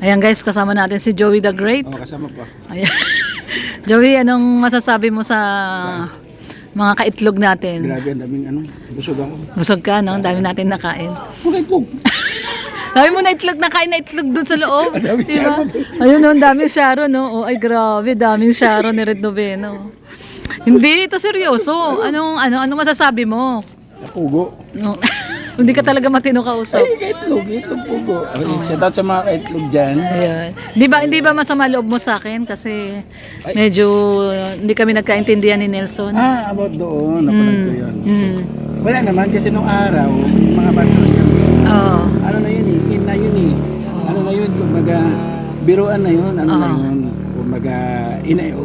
Ayan guys, kasama natin si Joey the Great. Oo, kasama pa. Ayan. Joey, anong masasabi mo sa mga kaitlog natin? Grabe, ang daming busog ako. Busog ka, no? Ang dami natin nakain. Okay po. Dami mo na itlog, nakain na itlog doon sa loob. Ang daming Diba? Ayun, no, ang daming Sharon, no? Oh, ay, grabe, daming Sharon ni Red Noveno. Hindi, ito seryoso. Anong masasabi mo? Napugo. No. Hindi ka talaga matino kausap. Ay, kaitlog pugo. Shout out sa mga kaitlog dyan. Ayan. Hindi ba masama loob mo sa akin? Kasi medyo hindi kami nagkaintindihan ni Nelson. About doon. Napanood ko yun. Mm. Wala naman kasi nung araw, mga bansa na yun. Oo. Ano na yun in na yun Ano na yun, kumbaga, biruan na yun, na yun. Kumbaga,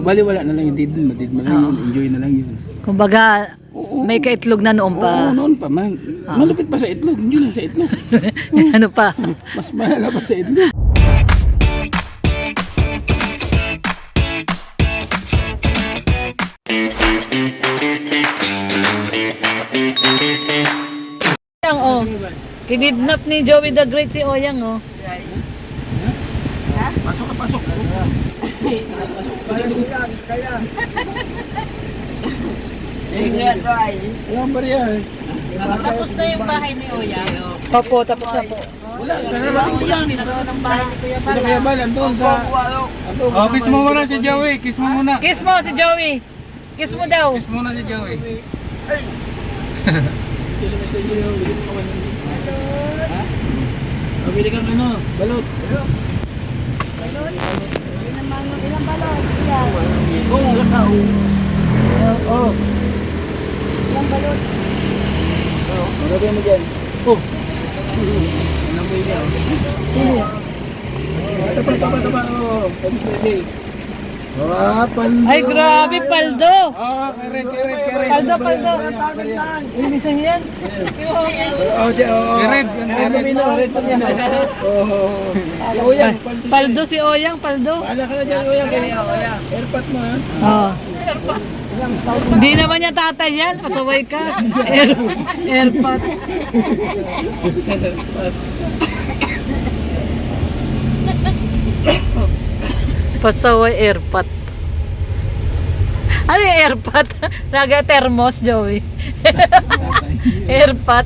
baliwala na lang yung did mo lang yun, enjoy na lang yun. Kumbaga, may kaitlog na noon pa. Oo, noon pa man. Malupit pa sa itlog, hindi lang sa itlog. Ano pa? Mas mahal pa sa itlog. Oyang, oh. Kinidnap ni Joey the Great si Oyang, oh. Pasok ka, pasok. Walang bariya eh. Tapos na yung bahay ni Oyang. Opo, tapos na po. Wala, narating ko lang. Pinagawa ng bahay ni Kuya Ito kaya ba, andun sa... Oh, kiss mo muna si Joey. Kiss mo muna. Kiss mo si Joey. Kiss mo daw. Kiss muna si Joey. Pabili kang balot. Ilang balot? Ilang? Oo, lakao. Oo. Ilang balot? Marami mo dyan. Oh. Ano mo yun? Tapa. Oo. Pabili. Ay, grabe, paldo. Keret. Paldo. Inisan yan. Keret. Paldo si Oyang, paldo. Wala ka na dyan, Oyang. Airpot mo, ha? Oh. Hindi naman niya tatay yan, pasaway ka. Airpot. Pasaway airpot. Ano yung airpot? Naga-thermos, Joey. Airpot.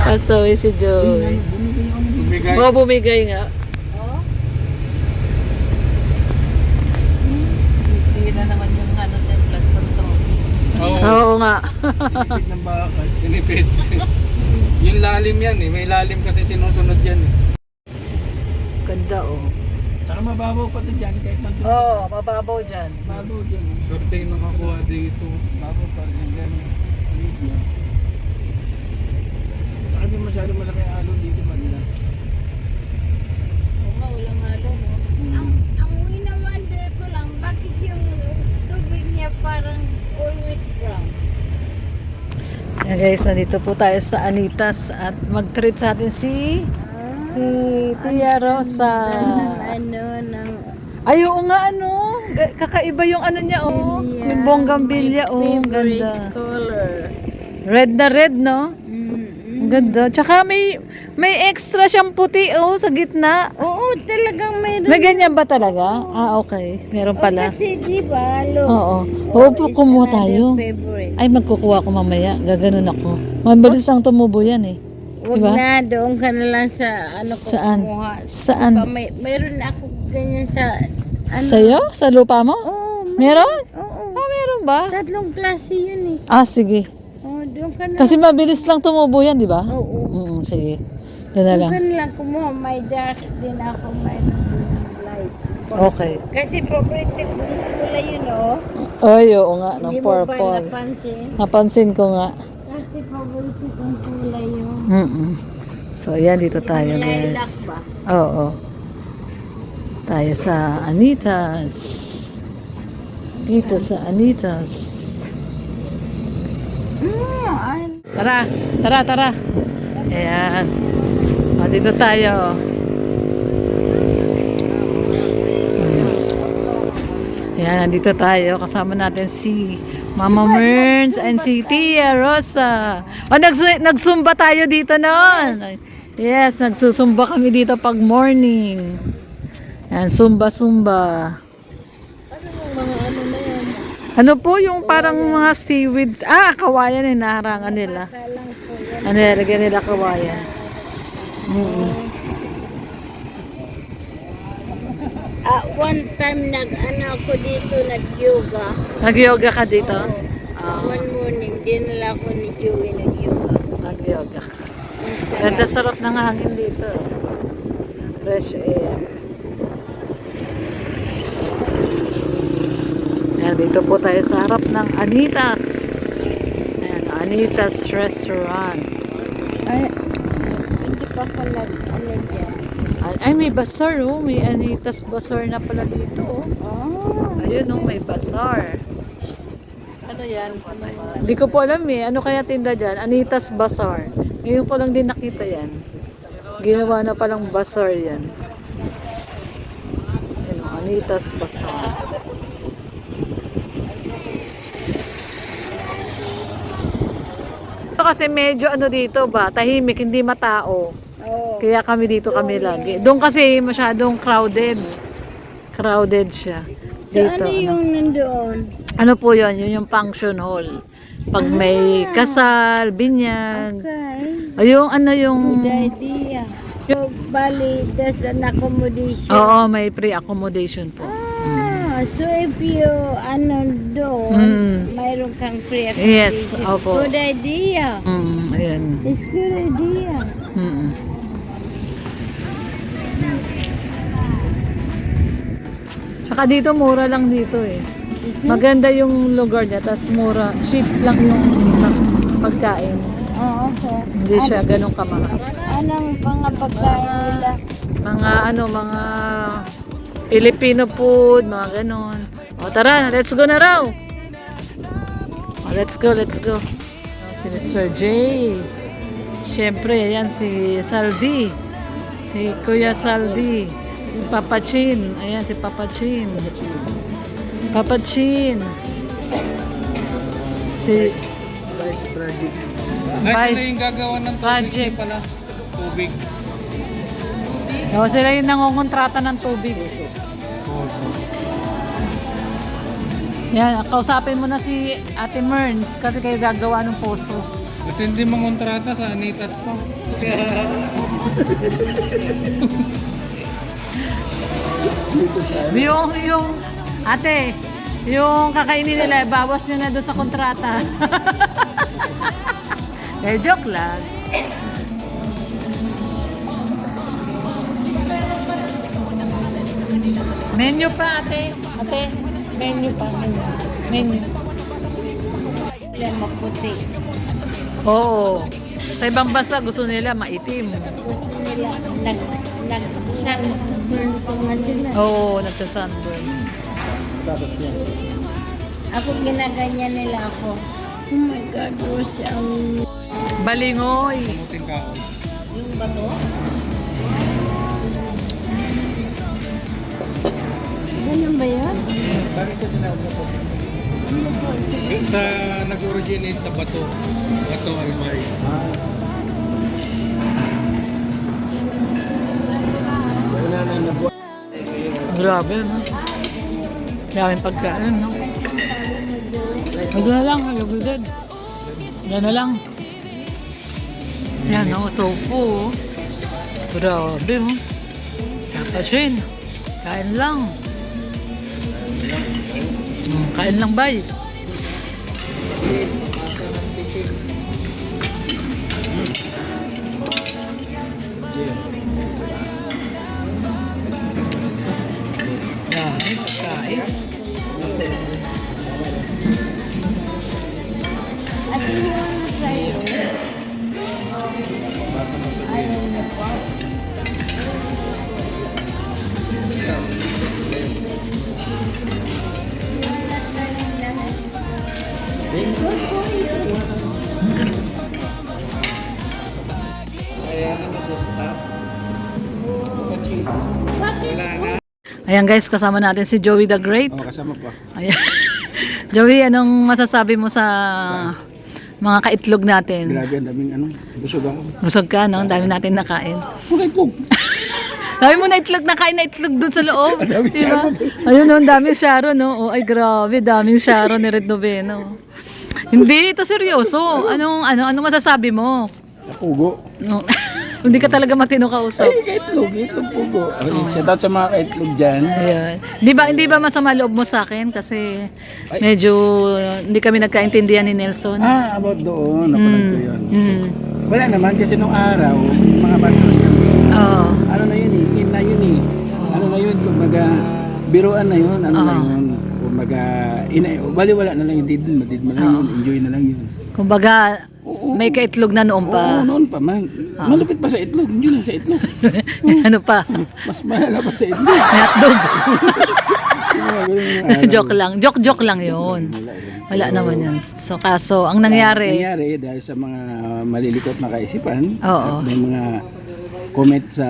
Pasaway si Joey. Bumigay. Oo, bumigay nga. Sira naman yung blood control. Oo nga. Pinipid ng bakal. Sinipid. Yung lalim yan eh. May lalim kasi sinusunod yan eh. Ganda, oh. Tsaka mababaw pa ito dyan kahit nandun. Oo, mababaw dyan. Mababaw dyan. Swerte yung nakakuha dito. Mababaw pa rin dyan. Medium. Tsaka di masyado malaki ang alon dito Manila. Oo nga, walang halo, no? Ang winawonder ko lang, bakit yung tubig niya parang always brown? Yeah, guys, nandito po tayo sa Anitas at mag-treat sa atin si Tia Rosa. Ay, oo nga, kakaiba yung niya, oh. Yung bonggambilya, oh. Ang ganda. Color. Red na red, no? Ang ganda. Tsaka may extra siyang puti, oh, sa gitna. Oo, talagang mayroon. May ganyan ba talaga? Okay. Meron pala. Kasi di ba, look. Oo. Oo po, it's kumuha another tayo. favorite. Ay, magkukuha ko mamaya. Gaganon ako. Mabilis lang tumubo yan, eh. Wag Diba? na, doon ka na lang sa Saan? kumuha. Saan? Mayroon ako ganyan sa Sa'yo? Sa lupa mo? Oo, Meron? oo. Meron ba? Tatlong klase yun eh. Sige. Oo, doon ka na. Kasi mabilis lang tumubo yan, di ba? Oo. Sige. Doon na Doon lang. ka na lang kumuha. May dark din ako, may light. Okay. Kasi paborito kong kulay yun, oh. Ay, oo nga, ng Hindi mo ba purple. napansin? Napansin ko nga. Kasi paborito kong kulay yun. So, ayan, dito tayo, Lilac guys. ba? Oo. Tayo sa Anitas. Dito sa Anitas. Tara. Ayan. Dito tayo. Ayan, dito tayo. Kasama natin si Mama Merns and si Tia Rosa. Nagsumba tayo dito noon. Yes, nagsusumba kami dito pag morning. Yan, sumba-sumba. Ano po yung parang mga seaweeds? Kawayan eh, naharangan nila. Ano nilagyan nila kawayan? One time ako dito, nag-yoga. Nag-yoga ka dito? One morning, dinala ko ni Joey nag-yoga. Nag-yoga ka. Ganda, sarap ng hangin dito. Fresh air. Ayan, dito po tayo sa harap ng Anitas. Ayan, Anitas Restaurant. Ay, hindi pa ko nag-ano dyan. Ay, may bazaar oh. May Anitas Bazaar na pala dito oh. Ayun oh, may bazaar. Ano yan? Hindi ko po alam eh. Ano kaya tinda dyan? Anitas Bazaar. Ngayon ko lang din nakita yan. Ginawa na palang bazaar yan. Ayun oh, Anitas Bazaar. Ito kasi medyo ano dito ba, tahimik, hindi matao. Kaya kami dito kami lagi. Doon kasi masyadong crowded. Crowded siya. So, Dito. ano yung nandoon? Ano po yun? Yun yung function hall. Pag may kasal, binyag. Okay. O yung ano yung... Good idea. So, bali, there's an accommodation. Oo, may pre-accommodation po. So if you doon, mayroon kang free Yes, accommodation. opo. Good idea. Ayan. It's good idea. Tsaka dito, mura lang dito eh. Maganda yung lugar niya, tas mura. Cheap lang yung pagkain. Okay. Hindi siya ganun kamahal. Anong mga pagkain nila? Mga Filipino food, mga ganon. O tara, let's go na raw. O, let's go. Si Mr. J. Siyempre, ayan si Saldi. Si Kuya Saldi. Si Papa Chin. Ayan si Papa Chin. Papa Chin. Si Ay, sila yung gagawa ng tubig Project. pala. Tubig. Sila yung nangongontrata ng tubig. Yan, kausapin mo na si Ate Merns kasi kayo gagawa ng poso. Kasi hindi mangontrata sa Anitas pa. Yung ate, yung kakainin nila, bawas nyo na doon sa kontrata. Joke lang. Menu pa ate. Ate, menu pa. Menu. Yan maputi. Oo. Sa ibang bansa gusto nila maitim. Gusto nila nag-sunburn pa nga sila. Oo, nagsa-sunburn. Ako ginaganyan nila ako. Oh my God, Rose, ang Balingoy. Muting kaon. yung bato. Ganyan ba yan? Sa nag-originate sa Bato. Bato Almay. Grabe, no? Daming pagkain, no? Ito na lang, halugudad. Yan na lang. Yan, no? Tofu, oh. Grabe, oh. Kapasin. Kain lang. Kain lang, bay. Kain. At yung sa'yo, ayaw niya po. Ayan guys, kasama natin si Joey the Great. Oh, kasama pa. Ayan. Joey, anong masasabi mo sa mga kaitlog natin. Grabe, ang daming ano, busog ako. Busog ka, no? Ang dami natin nakain. Okay po. Dami mo na itlog, nakain na itlog dun sa loob. Ang daming Diba? Sharon. Ayun, no, ang daming Sharon, no? Oh, ay, grabe, daming Sharon ni Red Noveno. Hindi, ito seryoso. Anong masasabi mo? Napugo. No. Hindi ka talaga matino kausap. Ay, kaitlog pugo. Ay, shout out sa mga kaitlog dyan. Ayan. Hindi ba masama loob mo sa akin? Kasi medyo hindi kami nagkaintindihan ni Nelson. About doon, napanood ko yun. Mm. Wala naman kasi nung araw, mga bata lang kami. Oo. Ano na yun eh, in na yun eh. Ano na yun, kumbaga, biruan na yun, ano na yun. Kumbaga, baliwala na lang yung did mo lang yun, enjoy na lang yun. Kumbaga, may kaitlog na noon Oo, pa. noon pa man. Malupit pa sa itlog, enjoy lang sa itlog. Ano pa? Mas mahal pa sa itlog. May hotdog. Yung mga ganun yung araw. Joke lang. Joke lang yun. Wala naman yan. So, kaso, ang nangyari, Dahil sa mga malilikot na kaisipan, Oo. at may mga comment sa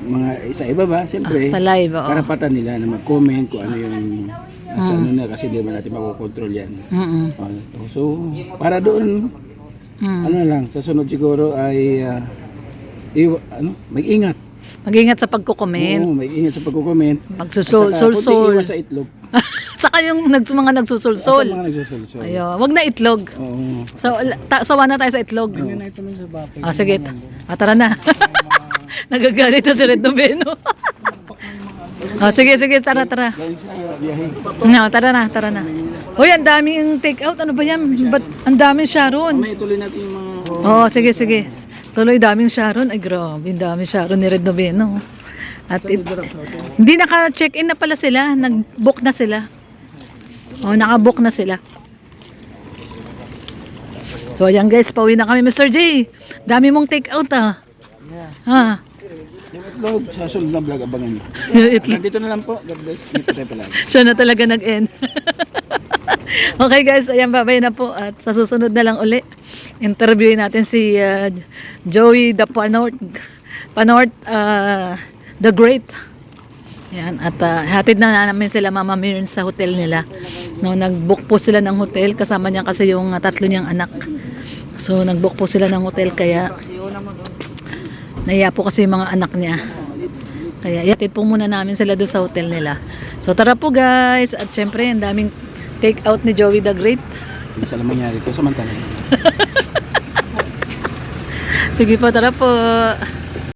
mga isa iba ba, siyempre, sa live, oo. karapatan nila na mag-comment kung ano yung sa ano na, kasi di ba natin makokontrol yan. Mm-mm. So, para doon, ano na lang, sa sunod siguro ay mag-ingat. Mag-ingat sa pagko-comment. Oo, mag-ingat sa pagko-comment. Pagsusul- At saka, kunting sul-sul. iwas sa itlog. Saka yung mga nagsusulsol. Sa mga nagsusulsol. Ayun, wag na itlog. Oo. So, sawa na tayo sa itlog. Yun na ito sa bapay. Sige. Tara na. Nagagalit na si Red Noveno. Sige, tara. Galing sa biyahe. No, tara na. Hoy, ang daming take out. Ano ba yan? Ba't ang daming Sharon? May tuloy natin yung mga... Sige. Tuloy daming Sharon. Ay, grabe. Ang daming Sharon ni Red Noveno. At hindi naka-check-in na pala sila. Nag-book na sila. Naka-book na sila. So, ayan guys. Pauwi na kami, Mr. J. Dami mong take out, Ha? Yung itlog, sa sunod na vlog, abangan nyo. Yung itlog. Dito na lang po. God bless. Dito tayo palagi. Siya na talaga nag-end. Okay guys, ayan, babay na po. At sa susunod na lang uli, interviewin natin si Joey the Panort, the Great. Yan, at hatid na namin sila Mama Mirren sa hotel nila. No, nag-book po sila ng hotel, kasama niya kasi yung tatlo niyang anak. So nag-book po sila ng hotel, kaya nahiya po kasi yung mga anak niya. Kaya hatid po muna namin sila doon sa hotel nila. So tara po guys, at syempre ang daming take out ni Joey the Great. Isa lang mangyari ko, samantala. Sige po, tara po.